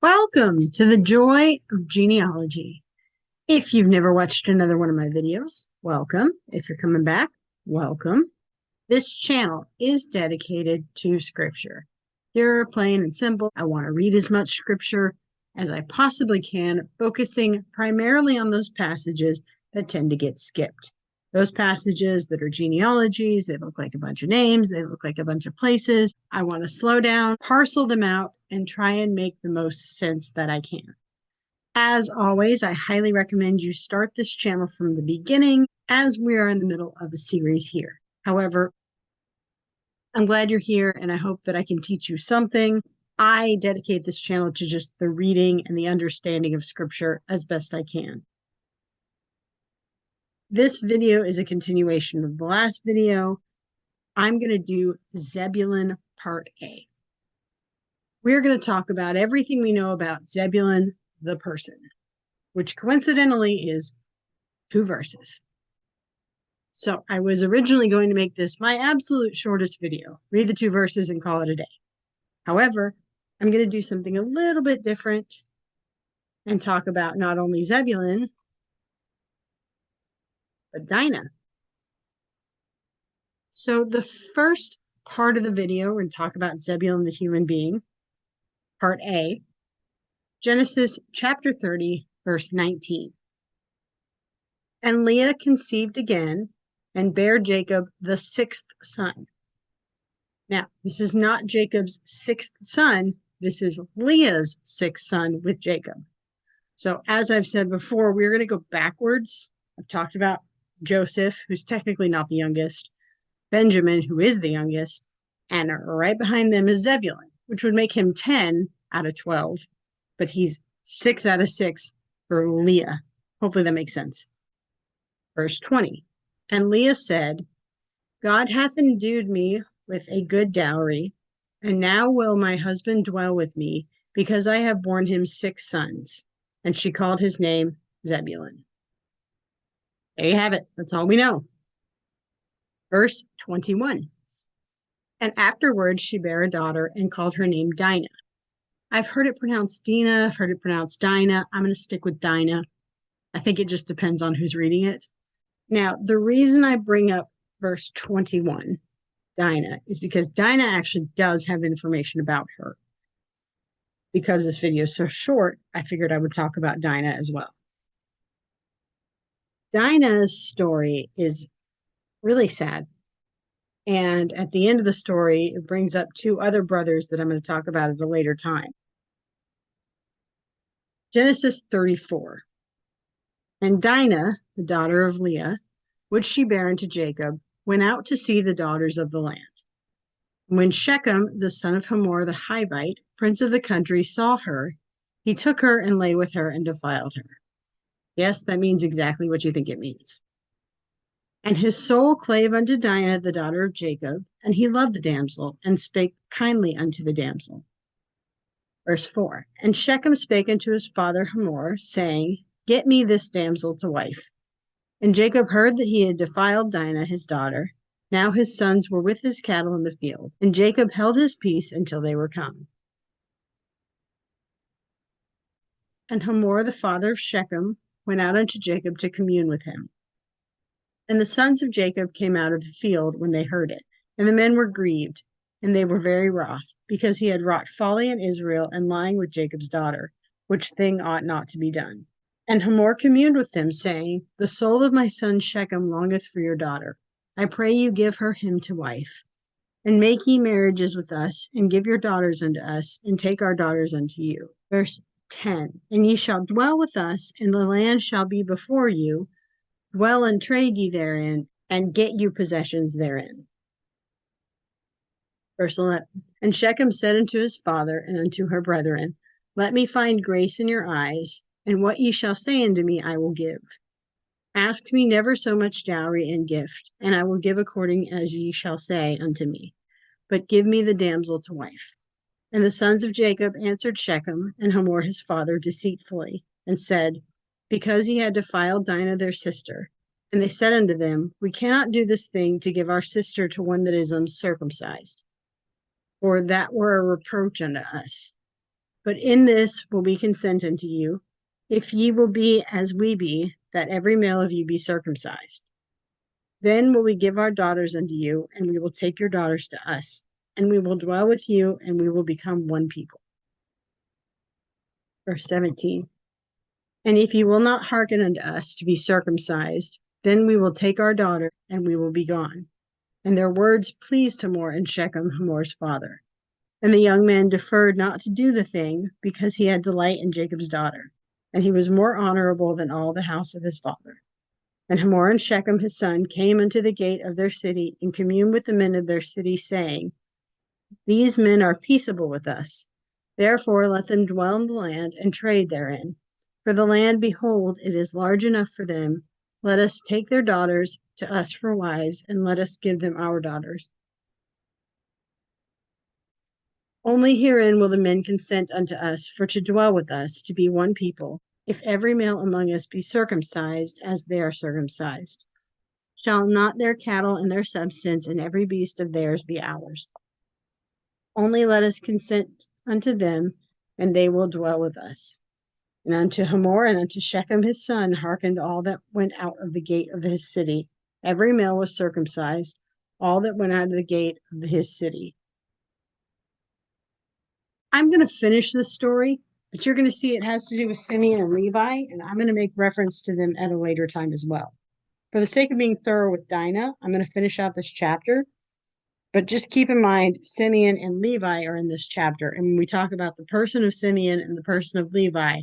Welcome to the Joy of Genealogy. If you've never watched another one of my videos, welcome. If you're coming back, welcome. This channel is dedicated to scripture. Pure, plain, and simple. I want to read as much scripture as I possibly can, focusing primarily on those passages that tend to get skipped. Those passages that are genealogies, they look like a bunch of names, they look like a bunch of places. I want to slow down, parcel them out, and try and make the most sense that I can. As always, I highly recommend you start this channel from the beginning, as we are in the middle of a series here. However, I'm glad you're here, and I hope that I can teach you something. I dedicate this channel to just the reading and the understanding of scripture as best I can. This video is a continuation of the last video. I'm going to do Zebulun Part A. We're going to talk about everything we know about Zebulun, the person, which coincidentally is 2 verses. So I was originally going to make this my absolute shortest video, read the 2 verses and call it a day. However, I'm going to do something a little bit different and talk about not only Zebulun, but Dinah. So the first part of the video, we're going to talk about Zebulun, the human being, Part A, Genesis chapter 30, verse 19. And Leah conceived again and bare Jacob the 6th son. Now, this is not Jacob's 6th son. This is Leah's 6th son with Jacob. So as I've said before, we're going to go backwards. I've talked about Joseph, who's technically not the youngest, Benjamin, who is the youngest, and right behind them is Zebulun, which would make him 10 out of 12, but he's 6 out of 6 for Leah. Hopefully that makes sense. Verse 20, and Leah said, God hath endued me with a good dowry, and now will my husband dwell with me, because I have borne him 6 sons. And she called his name Zebulun. There you have it. That's all we know. Verse 21. And afterwards she bare a daughter and called her name Dinah. I've heard it pronounced Dina. I've heard it pronounced Dinah. I'm going to stick with Dinah. I think it just depends on who's reading it. Now, the reason I bring up verse 21, Dinah, is because Dinah actually does have information about her. Because this video is so short, I figured I would talk about Dinah as well. Dinah's story is really sad. And at the end of the story, it brings up 2 other brothers that I'm going to talk about at a later time. Genesis 34. And Dinah, the daughter of Leah, which she bare unto Jacob, went out to see the daughters of the land. When Shechem, the son of Hamor the Hivite, prince of the country, saw her, he took her and lay with her and defiled her. Yes, that means exactly what you think it means. And his soul clave unto Dinah, the daughter of Jacob, and he loved the damsel, and spake kindly unto the damsel. Verse 4, and Shechem spake unto his father Hamor, saying, Get me this damsel to wife. And Jacob heard that he had defiled Dinah his daughter. Now his sons were with his cattle in the field, and Jacob held his peace until they were come. And Hamor the father of Shechem went out unto Jacob to commune with him. And the sons of Jacob came out of the field when they heard it, and the men were grieved, and they were very wroth, because he had wrought folly in Israel and lying with Jacob's daughter, which thing ought not to be done. And Hamor communed with them, saying, The soul of my son Shechem longeth for your daughter. I pray you give her him to wife. And make ye marriages with us, and give your daughters unto us, and take our daughters unto you. Verse 10, and ye shall dwell with us, and the land shall be before you. Dwell and trade ye therein, and get you possessions therein. Verse 11, and Shechem said unto his father and unto her brethren, Let me find grace in your eyes, and what ye shall say unto me I will give. Ask me never so much dowry and gift, and I will give according as ye shall say unto me. But give me the damsel to wife. And the sons of Jacob answered Shechem and Hamor his father deceitfully, and said, Because he had defiled Dinah their sister. And they said unto them, We cannot do this thing to give our sister to one that is uncircumcised, for that were a reproach unto us. But in this will we consent unto you, if ye will be as we be, that every male of you be circumcised. Then will we give our daughters unto you, and we will take your daughters to us, and we will dwell with you, and we will become one people. Verse 17. And if ye will not hearken unto us to be circumcised, then we will take our daughter, and we will be gone. And their words pleased Hamor and Shechem, Hamor's father. And the young man deferred not to do the thing, because he had delight in Jacob's daughter, and he was more honorable than all the house of his father. And Hamor and Shechem his son came unto the gate of their city, and communed with the men of their city, saying, These men are peaceable with us. Therefore let them dwell in the land, and trade therein. For the land, behold, it is large enough for them. Let us take their daughters to us for wives, and let us give them our daughters. Only herein will the men consent unto us for to dwell with us, to be one people, if every male among us be circumcised as they are circumcised. Shall not their cattle and their substance and every beast of theirs be ours? Only let us consent unto them, and they will dwell with us. And unto Hamor and unto Shechem his son hearkened all that went out of the gate of his city. Every male was circumcised, all that went out of the gate of his city. I'm going to finish this story, but you're going to see it has to do with Simeon and Levi, and I'm going to make reference to them at a later time as well. For the sake of being thorough with Dinah, I'm going to finish out this chapter, but just keep in mind Simeon and Levi are in this chapter, and when we talk about the person of Simeon and the person of Levi,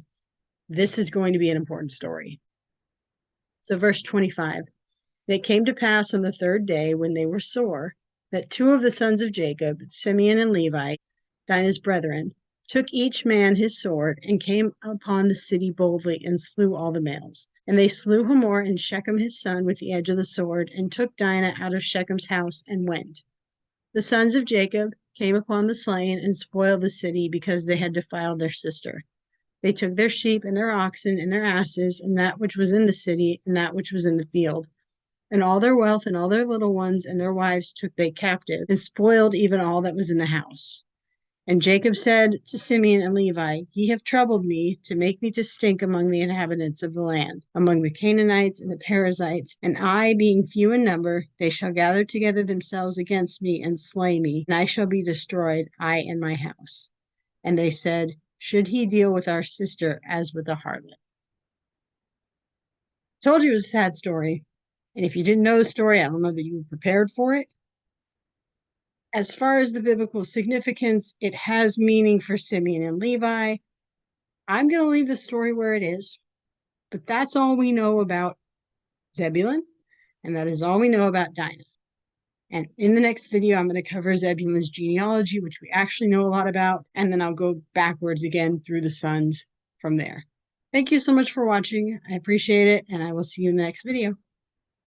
this is going to be an important story. So verse 25, and it came to pass on the third day when they were sore, that two of the sons of Jacob, Simeon and Levi, Dinah's brethren, took each man his sword, and came upon the city boldly, and slew all the males. And they slew Hamor and Shechem his son with the edge of the sword, and took Dinah out of Shechem's house, and went. The sons of Jacob came upon the slain, and spoiled the city, because they had defiled their sister. They took their sheep, and their oxen, and their asses, and that which was in the city, and that which was in the field. And all their wealth, and all their little ones, and their wives took they captive, and spoiled even all that was in the house. And Jacob said to Simeon and Levi, Ye have troubled me to make me to stink among the inhabitants of the land, among the Canaanites and the Perizzites, and I, being few in number, they shall gather together themselves against me and slay me, and I shall be destroyed, I and my house. And they said, Should he deal with our sister as with a harlot? Told you it was a sad story. And if you didn't know the story, I don't know that you were prepared for it. As far as the biblical significance, it has meaning for Simeon and Levi. I'm going to leave the story where it is, but that's all we know about Zebulun, and that is all we know about Dinah. And in the next video, I'm going to cover Zebulun's genealogy, which we actually know a lot about, and then I'll go backwards again through the sons from there. Thank you so much for watching. I appreciate it, and I will see you in the next video.